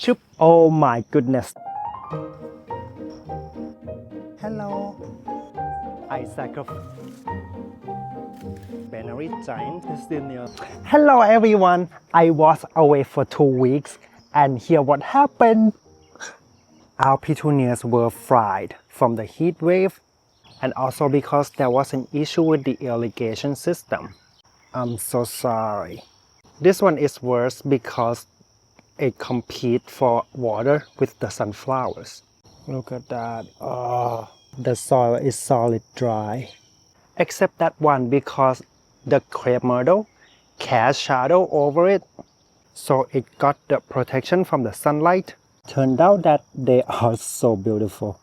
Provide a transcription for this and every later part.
Chup. Oh my goodness. Hello. Isaac of Binary Giant Zinnia. Hello everyone. I was away for 2 weeks and here what happened. Our petunias were fried from the heat wave and also because there was an issue with the irrigation system. I'm so sorry. This one is worse because it competes for water with the sunflowers. Look at that. Oh, the soil is solid dry. Except that one because the crepe myrtle cast shadow over it, so it got the protection from the sunlight. Turned out that they are so beautiful.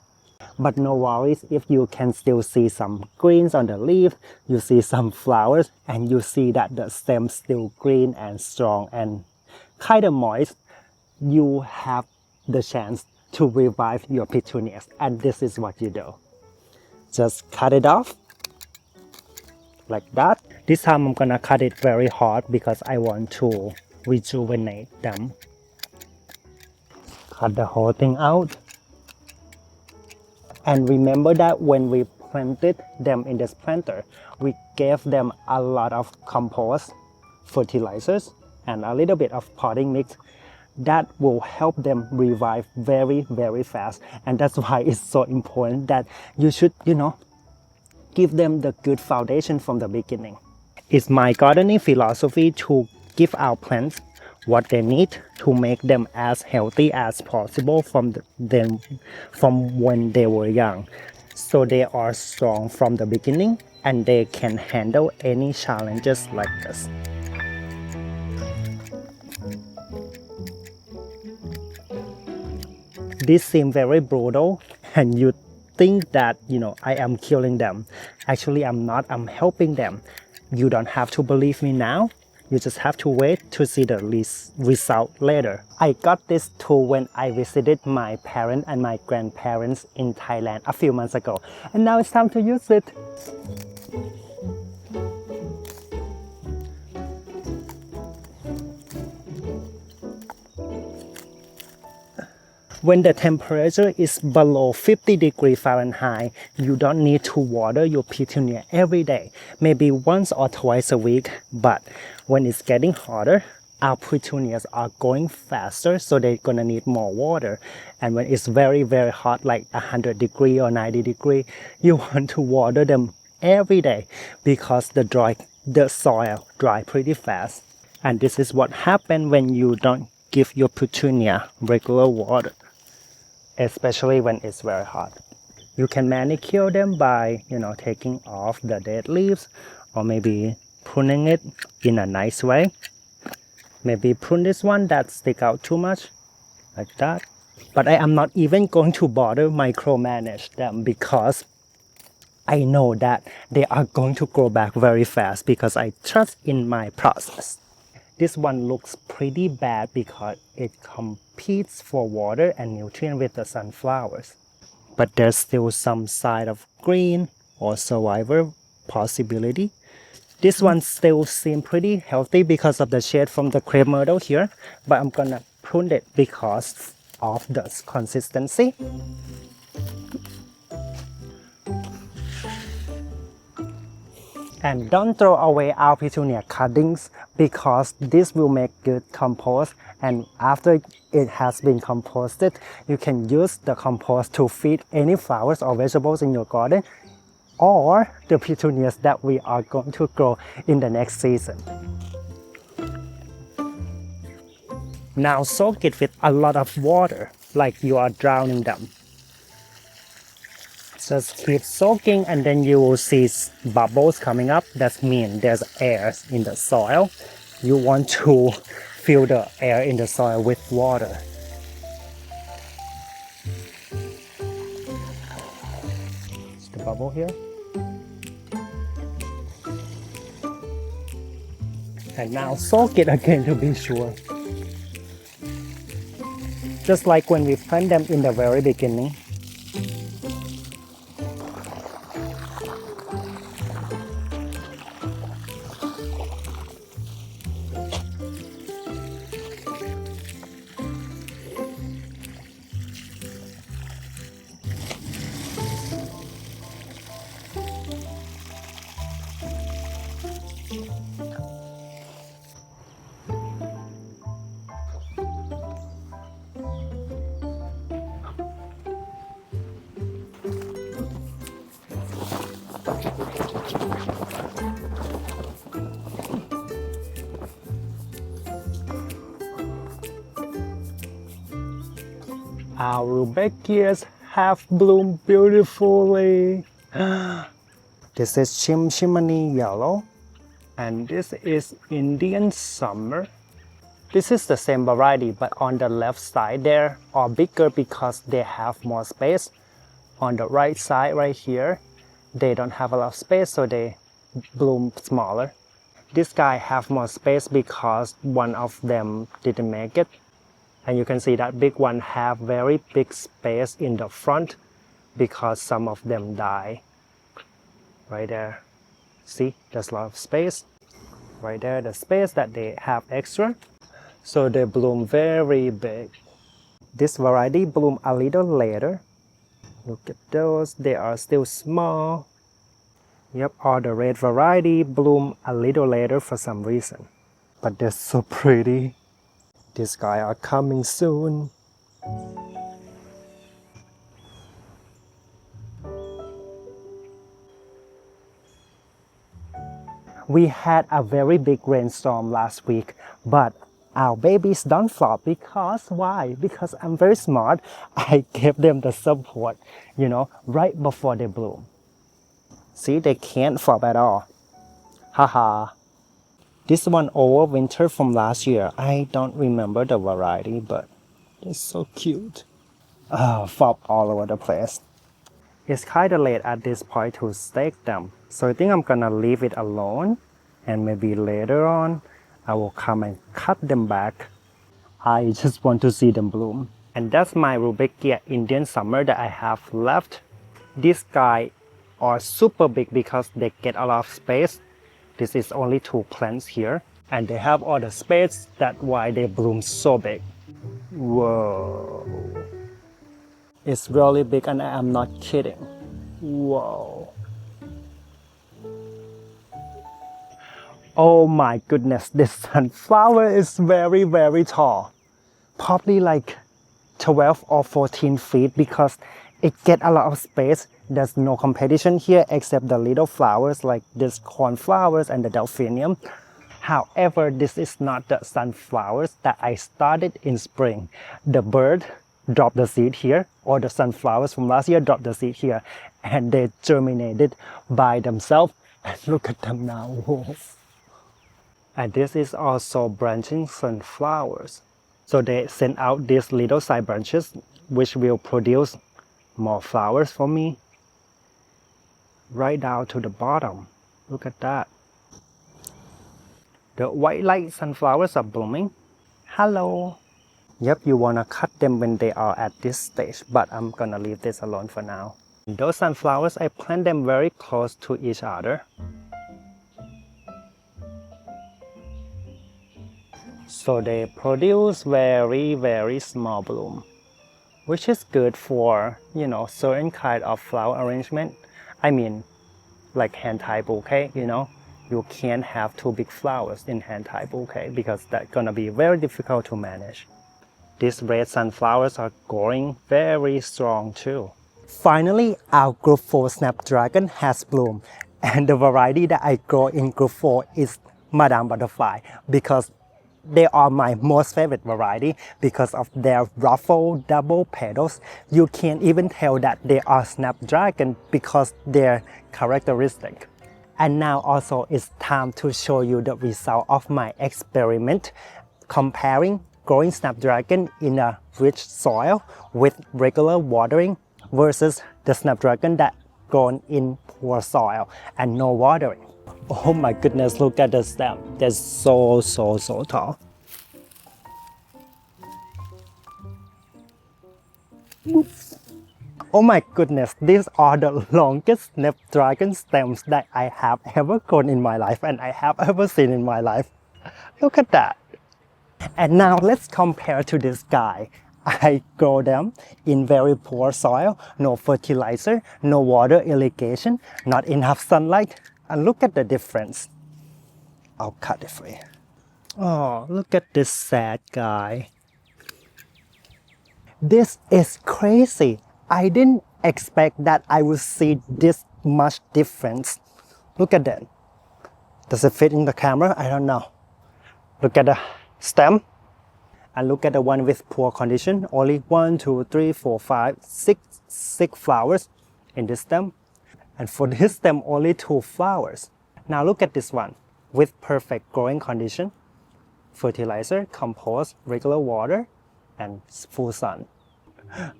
But no worries if you can still see some greens on the leaf, you see some flowers, and you see that the stem still green and strong and kind of moist. You have the chance to revive your petunias, and this is what you do. Just cut it off like that. This time I'm gonna cut it very hard because I want to rejuvenate them. Cut the whole thing out. And remember that when we planted them in this planter, we gave them a lot of compost, fertilizers, and a little bit of potting mix. That will help them revive very, very fast. And that's why it's so important that you should, give them the good foundation from the beginning. It's my gardening philosophy to give our plants what they need to make them as healthy as possible from when they were young, so they are strong from the beginning and they can handle any challenges like this. This seems very brutal and you think that I am killing them. Actually I'm not, I'm helping them. You don't have to believe me now. You just have to wait to see the result later. I got this tool when I visited my parents and my grandparents in Thailand a few months ago. And now it's time to use it. When the temperature is below 50 degrees Fahrenheit, you don't need to water your petunia every day, maybe once or twice a week. But when it's getting hotter, our petunias are going faster, so they're gonna need more water. And when it's very, very hot, like 100 degrees or 90 degrees, you want to water them every day because the soil dry pretty fast. And this is what happens when you don't give your petunia regular water, especially when it's very hot. You can manicure them by, taking off the dead leaves or maybe pruning it in a nice way. Maybe prune this one that stick out too much, like that. But I am not even going to bother micromanage them because I know that they are going to grow back very fast because I trust in my process. This one looks pretty bad because it competes for water and nutrient with the sunflowers. But there's still some side of green or survivor possibility. This one still seems pretty healthy because of the shade from the crepe myrtle here, but I'm gonna prune it because of the consistency. And don't throw away our petunia cuttings because this will make good compost, and after it has been composted, you can use the compost to feed any flowers or vegetables in your garden or the petunias that we are going to grow in the next season. Now soak it with a lot of water, like you are drowning them. Just keep soaking and then you will see bubbles coming up. That means there's air in the soil. You want to fill the air in the soil with water. It's the bubble here. And now soak it again to be sure. Just like when we plant them in the very beginning. Our rudbeckias have bloomed beautifully. This is chimney yellow, and this is Indian summer. This is the same variety, but on the left side there are bigger because they have more space. On the right side right here, they don't have a lot of space, so they bloom smaller. This guy have more space because one of them didn't make it. And you can see that big one have very big space in the front because some of them die. Right there. See, there's a lot of space. Right there, the space that they have extra. So they bloom very big. This variety bloom a little later. Look at those, they are still small. Yep, all the red variety bloom a little later for some reason. But they're so pretty. These guys are coming soon. We had a very big rainstorm last week, but our babies don't flop because why? Because I'm very smart. I gave them the support, right before they bloom. See, they can't flop at all. Haha. This one overwintered from last year. I don't remember the variety, but it's so cute. Flop all over the place. It's kind of late at this point to stake them, so I think I'm gonna leave it alone, and maybe later on I will come and cut them back. I just want to see them bloom. And that's my rudbeckia Indian summer that I have left. These guys are super big because they get a lot of space. This is only 2 plants here, and they have all the space. That's why they bloom so big. Whoa. It's really big, and I am not kidding. Whoa. Oh my goodness, this sunflower is very, very tall. Probably like 12 or 14 feet because it gets a lot of space. There's no competition here except the little flowers like this cornflowers and the delphinium. However, this is not the sunflowers that I started in spring. The bird dropped the seed here, or the sunflowers from last year dropped the seed here, and they germinated by themselves. And look at them now. Whoa. And this is also branching sunflowers. So they send out these little side branches which will produce more flowers for me. Right down to the bottom. Look at that. The white light sunflowers are blooming. Hello. Yep, you wanna cut them when they are at this stage, but I'm gonna leave this alone for now. Those sunflowers, I plant them very close to each other. So they produce very, very small bloom, which is good for, certain kind of flower arrangement. I mean, like hand-tie bouquet, you can't have 2 big flowers in hand-tie bouquet because that's gonna be very difficult to manage. These red sunflowers are growing very strong too. Finally, our group 4 Snapdragon has bloomed, and the variety that I grow in group 4 is Madame Butterfly because they are my most favorite variety because of their ruffled double petals. You can't even tell that they are Snapdragon because they're characteristic. And now also it's time to show you the result of my experiment comparing growing Snapdragon in a rich soil with regular watering versus the Snapdragon that grown in poor soil and no watering. Oh my goodness, look at the stem. They're so tall. Oops. Oh my goodness, these are the longest Snapdragon stems that I have ever grown in my life and I have ever seen in my life. Look at that. And now let's compare to this guy. I grow them in very poor soil, no fertilizer, no water irrigation, not enough sunlight. And look at the difference. I'll cut it for you. Oh, look at this sad guy. This is crazy. I didn't expect that I would see this much difference. Look at that. Does it fit in the camera? I don't know. Look at the stem. And look at the one with poor condition. Only 1, 2, 3, 4, 5, 6 flowers in this stem. And for this stem, only 2 flowers. Now look at this one with perfect growing condition. Fertilizer, compost, regular water, and full sun.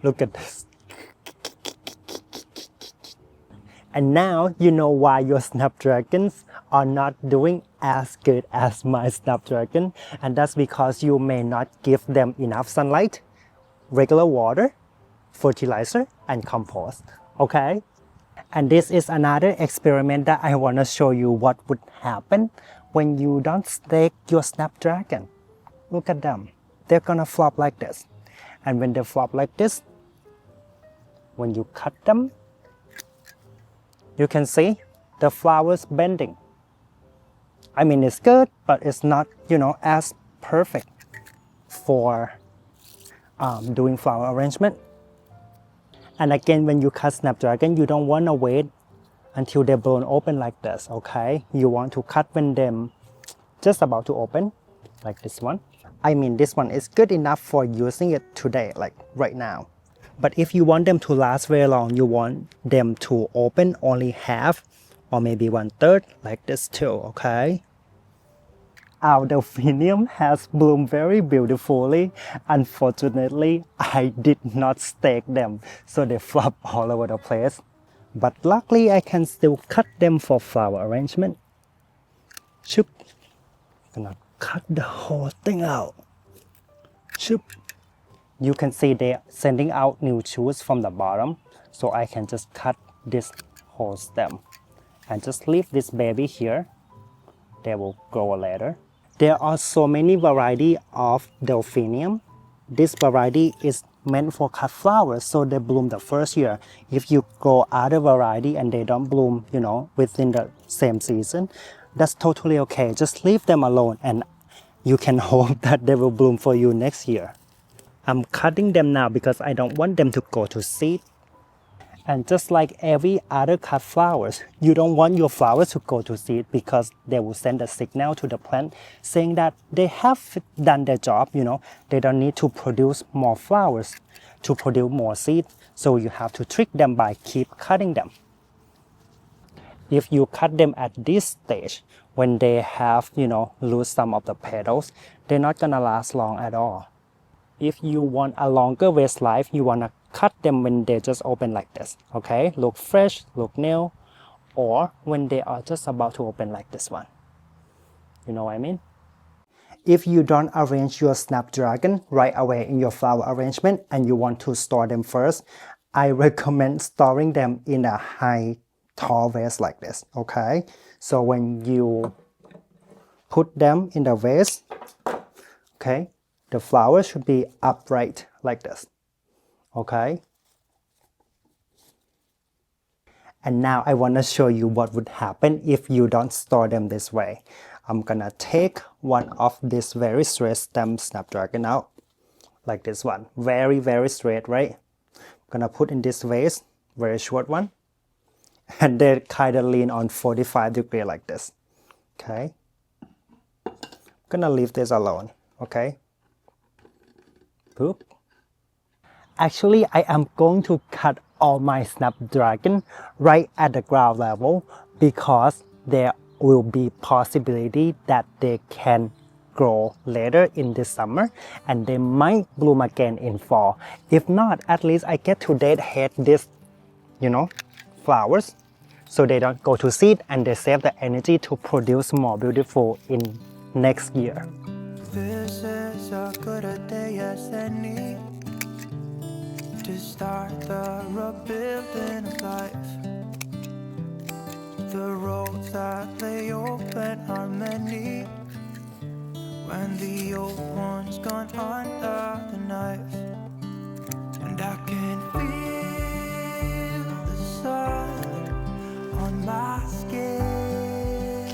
Look at this. And now you know why your Snapdragons are not doing as good as my Snapdragon, and that's because you may not give them enough sunlight, regular water, fertilizer, and compost. Okay? And this is another experiment that I want to show you what would happen when you don't stake your Snapdragon. Look at them. They're gonna flop like this. And when they flop like this, when you cut them, you can see the flowers bending. I mean, it's good, but it's not, as perfect for doing flower arrangement. And again, when you cut Snapdragon, you don't want to wait until they're blown open like this, okay? You want to cut when they're just about to open, like this one. I mean, this one is good enough for using it today, like right now. But if you want them to last very long, you want them to open only half or maybe 1/3, like this too, okay? Our delphinium has bloomed very beautifully. Unfortunately, I did not stake them, so they flop all over the place. But luckily, I can still cut them for flower arrangement. Shoop. Gonna cut the whole thing out. Shoop. You can see they're sending out new shoots from the bottom, so I can just cut this whole stem and just leave this baby here. They will grow later. There are so many varieties of delphinium. This variety is meant for cut flowers, so they bloom the first year. If you grow other variety and they don't bloom, within the same season, that's totally okay. Just leave them alone and you can hope that they will bloom for you next year. I'm cutting them now because I don't want them to go to seed. And just like every other cut flowers, you don't want your flowers to go to seed because they will send a signal to the plant saying that they have done their job, they don't need to produce more flowers to produce more seed. So you have to trick them by keep cutting them. If you cut them at this stage, when they have, lose some of the petals, they're not gonna last long at all. If you want a longer waste life, you wanna cut them when they just open like this, okay? Look fresh, look new, or when they are just about to open like this one. You know what I mean? If you don't arrange your Snapdragon right away in your flower arrangement and you want to store them first, I recommend storing them in a high, tall vase like this, okay? So when you put them in the vase, okay, the flower should be upright like this. Okay. And now I want to show you what would happen if you don't store them this way. I'm gonna take one of this very straight stem Snapdragon out, like this one. Very, very straight, right? I'm gonna put in this vase, very short one. And they kind of lean on 45 degrees like this. Okay. I'm gonna leave this alone, okay? Boop. Actually, I am going to cut all my Snapdragon right at the ground level because there will be possibility that they can grow later in the summer and they might bloom again in fall. If not, at least I get to deadhead this, flowers so they don't go to seed and they save the energy to produce more beautiful in next year. This is as good a day as any to start the rebuilding of life. The roads that lay open are many when the old one's gone under the knife. And I can feel the sun on my skin,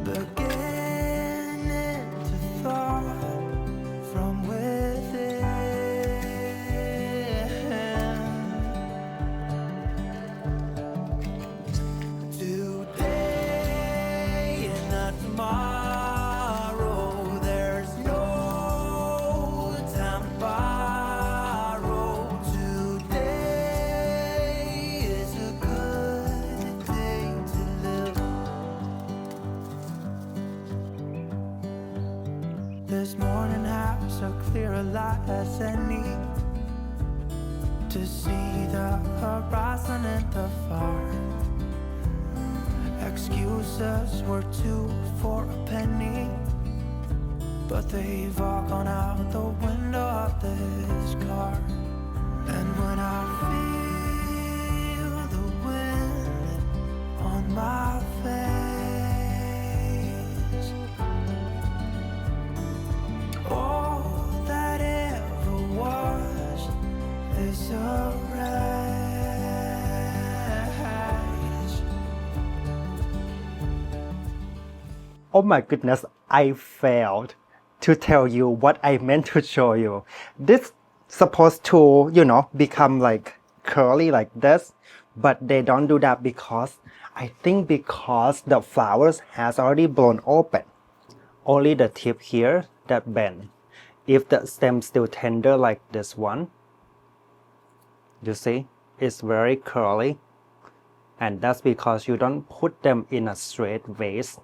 beginning to thaw from within. Today and not tomorrow. morning has a clearer light as any to see the horizon and the far. Excuses were two for a penny, but they've all gone out the window of this car. And when I feel the wind on my face, all that ever was is a rage. Oh my goodness, I failed to tell you what I meant to show you. This supposed to, become like curly like this, but they don't do that because because the flowers has already blown open. Only the tip here that bend. If the stem still tender like this one, you see, it's very curly, and that's because you don't put them in a straight vase.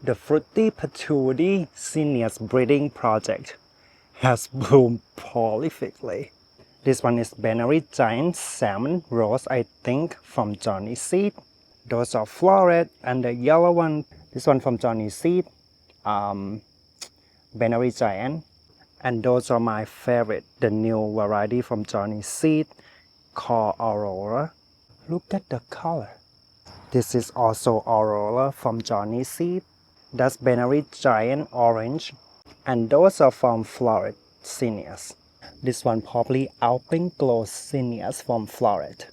The fruity Petunia Zinnia's breeding project has bloomed prolifically. This one is Binary Giant Salmon Rose, I think, from Johnny Seed. Those are floret, and the yellow one, this one from Johnny Seed, Binary Giant. And those are my favorite, the new variety from Johnny Seed, called Aurora. Look at the color. This is also Aurora from Johnny Seed. That's Binary Giant Orange. And those are from floret Zinnias. This one probably Alpenglow Zinnias from floret.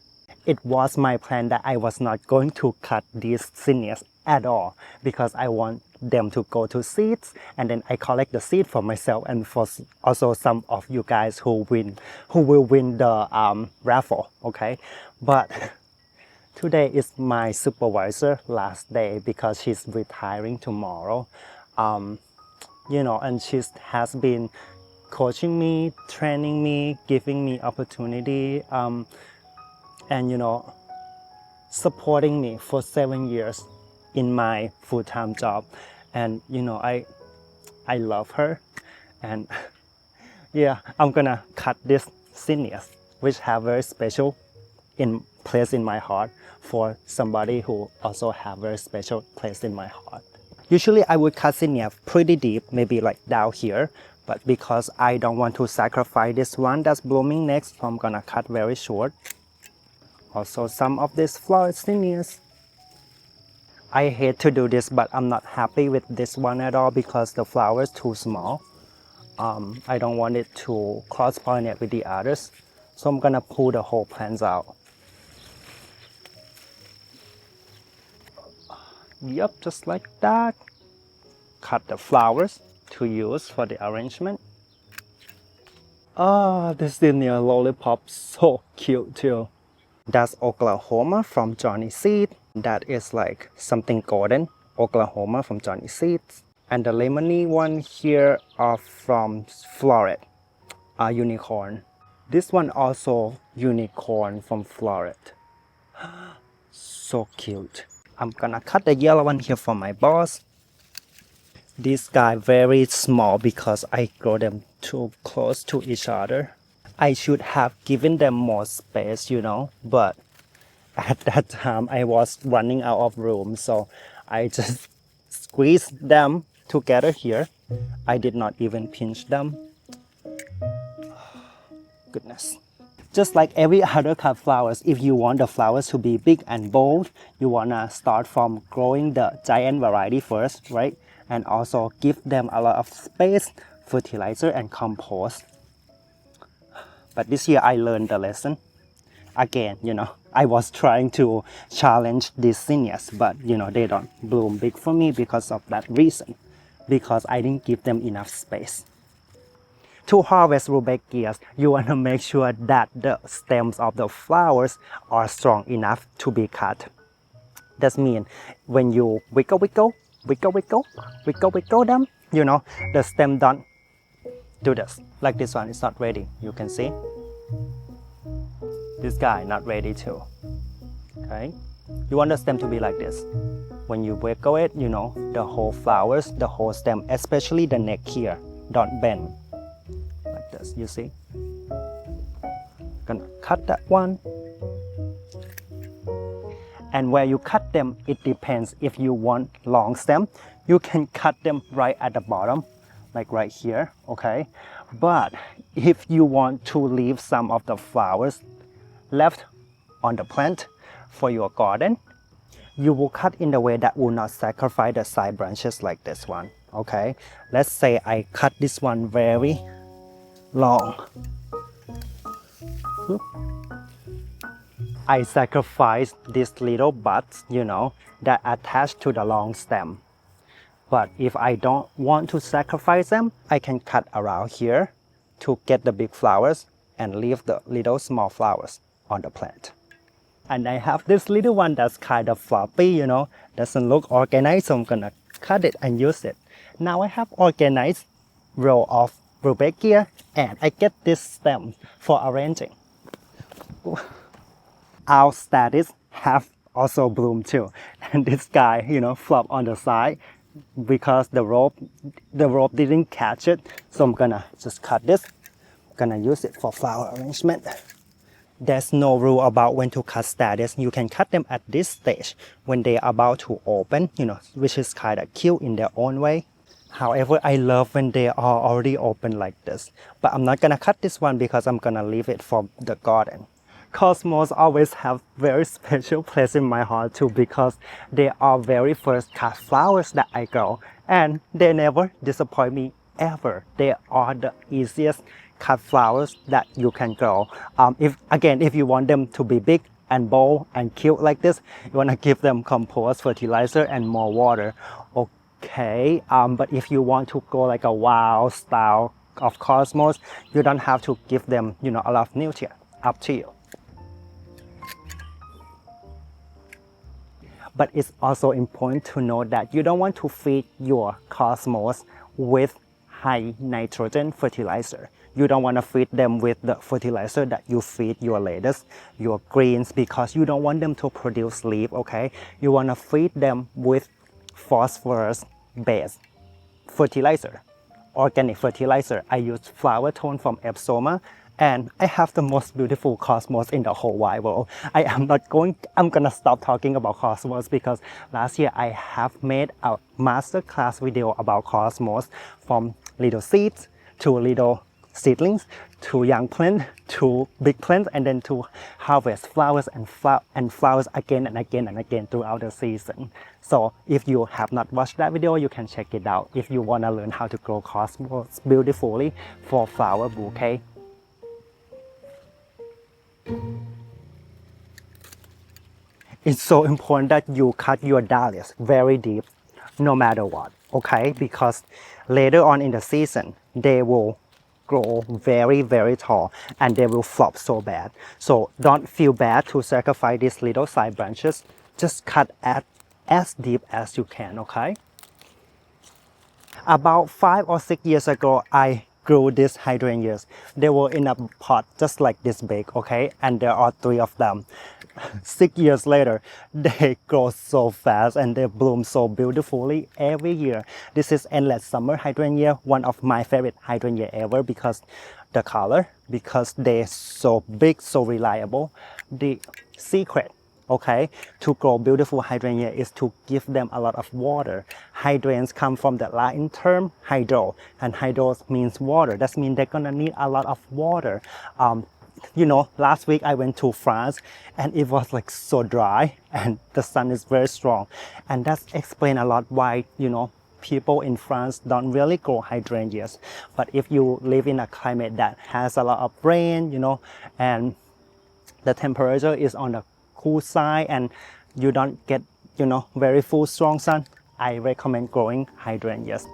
It was my plan that I was not going to cut these Zinnias at all because I want them to go to seeds, and then I collect the seed for myself and for also some of you guys who will win the raffle, okay? But today is my supervisor last day because she's retiring tomorrow. And she has been coaching me, training me, giving me opportunity, and supporting me for 7 years in my full-time job. And I love her, and yeah, I'm gonna cut this Zinnias, which have very special place in my heart for somebody who also have very special place in my heart. Usually I would cut Zinnia pretty deep, maybe like down here, but because I don't want to sacrifice this one that's blooming next, so I'm gonna cut very short. Also some of these flower Zinnias. I hate to do this, but I'm not happy with this one at all because the flower is too small. I don't want it to cross-pollinate with the others, so I'm gonna pull the whole plants out. Yep, just like that. Cut the flowers to use for the arrangement. This Zinnia lollipop, so cute too. That's Oklahoma from Johnny Seed. That is like something golden, Oklahoma from Johnny Seed. And the lemony one here are from floret, unicorn. This one also unicorn from floret. So cute. I'm gonna cut the yellow one here for my boss. This guy very small because I grow them too close to each other. I should have given them more space, but at that time I was running out of room, so I just squeezed them together here. I did not even pinch them. Goodness. Just like every other cut flowers, if you want the flowers to be big and bold, you wanna start from growing the giant variety first, right? And also give them a lot of space, fertilizer and compost. But this year I learned the lesson. Again, I was trying to challenge these Zinnias, but they don't bloom big for me because of that reason, because I didn't give them enough space. To harvest rudbeckias, you want to make sure that the stems of the flowers are strong enough to be cut. That means when you wiggle them, the stem don't do this. Like this one, it's not ready. You can see. This guy not ready too. Okay? You want the stem to be like this. When you wiggle it, the whole flowers, the whole stem, especially the neck here, don't bend like this, you see. Gonna cut that one. And where you cut them, it depends. If you want long stem, you can cut them right at the bottom, like right here, okay? But if you want to leave some of the flowers left on the plant for your garden, you will cut in the way that will not sacrifice the side branches like this one, okay? Let's say I cut this one very long. I sacrifice these little buds, that attach to the long stem. But if I don't want to sacrifice them, I can cut around here to get the big flowers and leave the little small flowers on the plant. And I have this little one that's kind of floppy, doesn't look organized, so I'm gonna cut it and use it. Now I have organized row of rudbeckia, and I get this stem for arranging. Our statice have also bloomed too, and this guy, flop on the side because the rope didn't catch it. So I'm gonna just cut this. I'm gonna use it for flower arrangement. There's no rule about when to cut statice. You can cut them at this stage when they're about to open, which is kind of cute in their own way. However, I love when they are already open like this. But I'm not gonna cut this one because I'm gonna leave it for the garden. Cosmos always have very special place in my heart too, because they are very first cut flowers that I grow, and they never disappoint me ever. They are the easiest cut flowers that you can grow. If you want them to be big and bold and cute like this, you want to give them compost, fertilizer, and more water. Okay, but if you want to go like a wild style of cosmos, you don't have to give them, a lot of nutrients. Up to you. But it's also important to know that you don't want to feed your cosmos with high nitrogen fertilizer. You don't want to feed them with the fertilizer that you feed your lettuce, your greens, because you don't want them to produce leaf, okay? You want to feed them with phosphorus-based fertilizer, organic fertilizer. I use flower tone from Epsoma, and I have the most beautiful cosmos in the whole wide world. I'm gonna stop talking about cosmos because last year I have made a masterclass video about cosmos, from little seeds to little seedlings to young plant to big plant, and then to harvest flowers and flowers again and again and again throughout the season. So if you have not watched that video, you can check it out if you want to learn how to grow cosmos beautifully for flower bouquet. It's so important that you cut your dahlias very deep, no matter what, okay? Because later on in the season, they will grow very, very tall and they will flop so bad. So don't feel bad to sacrifice these little side branches. Just cut as deep as you can, okay? About 5 or 6 years ago, I grew these hydrangeas. They were in a pot just like this big, okay? And there are 3 of them. 6 years later, they grow so fast and they bloom so beautifully every year. This is endless summer hydrangea, one of my favorite hydrangea ever, because the color, because they're so big, so reliable. The secret, okay, to grow beautiful hydrangea is to give them a lot of water. Hydrangeas come from the Latin term hydro, and hydro means water. That means they're gonna need a lot of water. Last week I went to France and it was like so dry and the sun is very strong. And that's explain a lot why, people in France don't really grow hydrangeas. But if you live in a climate that has a lot of rain, and the temperature is on the cool side and you don't get, very full strong sun, I recommend growing hydrangeas.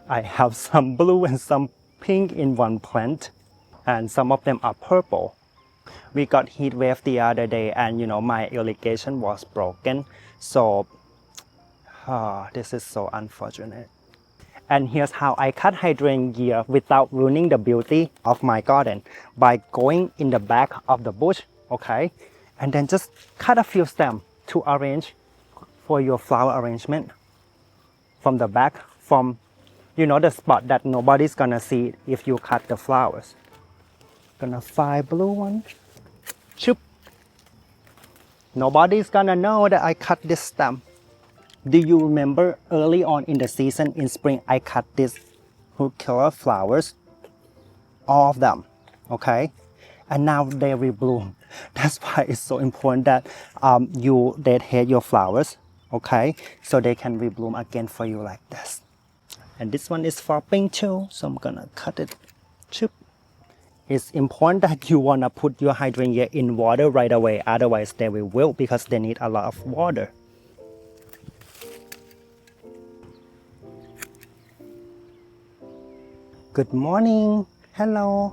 I have some blue and some pink in one plant, and some of them are purple. We got heat wave the other day and my irrigation was broken. So this is so unfortunate. And here's how I cut hydrangea without ruining the beauty of my garden, by going in the back of the bush, okay? And then just cut a few stems to arrange for your flower arrangement. from the back, from the spot that nobody's gonna see if you cut the flowers. Gonna find blue one. Shoop. Nobody's gonna know that I cut this stem. Do you remember early on in the season in spring I cut this root killer flowers? All of them, okay? And now they rebloom. That's why it's so important that you deadhead your flowers, okay? So they can rebloom again for you like this. And this one is for pink too, so I'm gonna cut it. Choop. It's important that you wanna put your hydrangea in water right away, otherwise they will wilt because they need a lot of water. Good morning. Hello.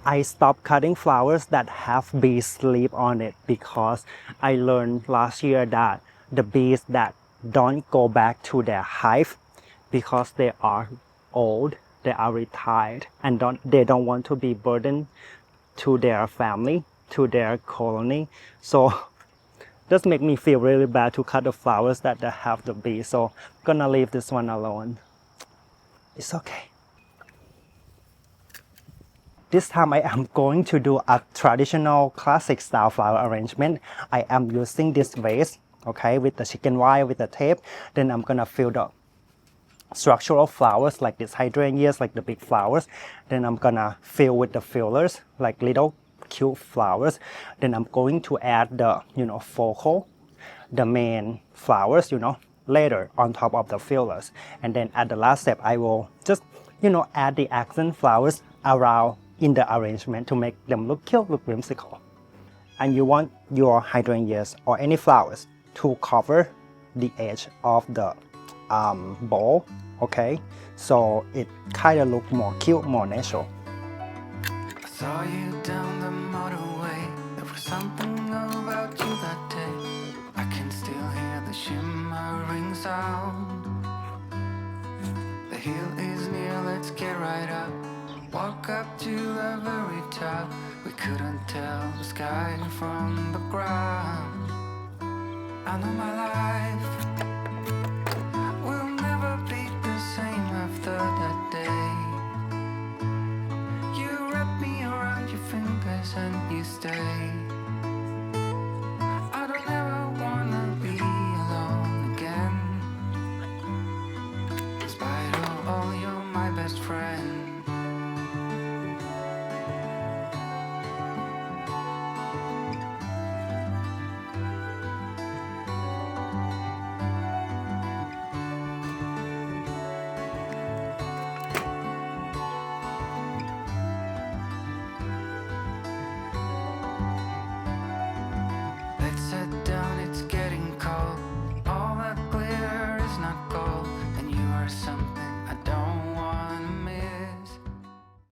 I stopped cutting flowers that have bees sleep on it because I learned last year that the bees that don't go back to their hive because they are old, they are retired, and they don't want to be burdened to their family, to their colony. So this makes me feel really bad to cut the flowers that have the bees. So I'm gonna leave this one alone. It's okay. This time I am going to do a traditional classic style flower arrangement. I am using this vase, okay, with the chicken wire, with the tape. Then I'm gonna fill the structural flowers like these hydrangeas, like the big flowers. Then I'm gonna fill with the fillers, like little cute flowers. Then I'm going to add the, focal, the main flowers, later on top of the fillers. And then at the last step, I will just, add the accent flowers around in the arrangement to make them look cute, look whimsical. And you want your hydrangeas or any flowers to cover the edge of the bowl, okay? So it kind of look more cute, more natural. I saw you down the motorway. There was something about you that day. I can still hear the shimmering sound. The hill is near, let's get right up. Walk up to the very top. We couldn't tell the sky from the ground. I know my life will never be the same after that day. You wrap me around your fingers and you stay.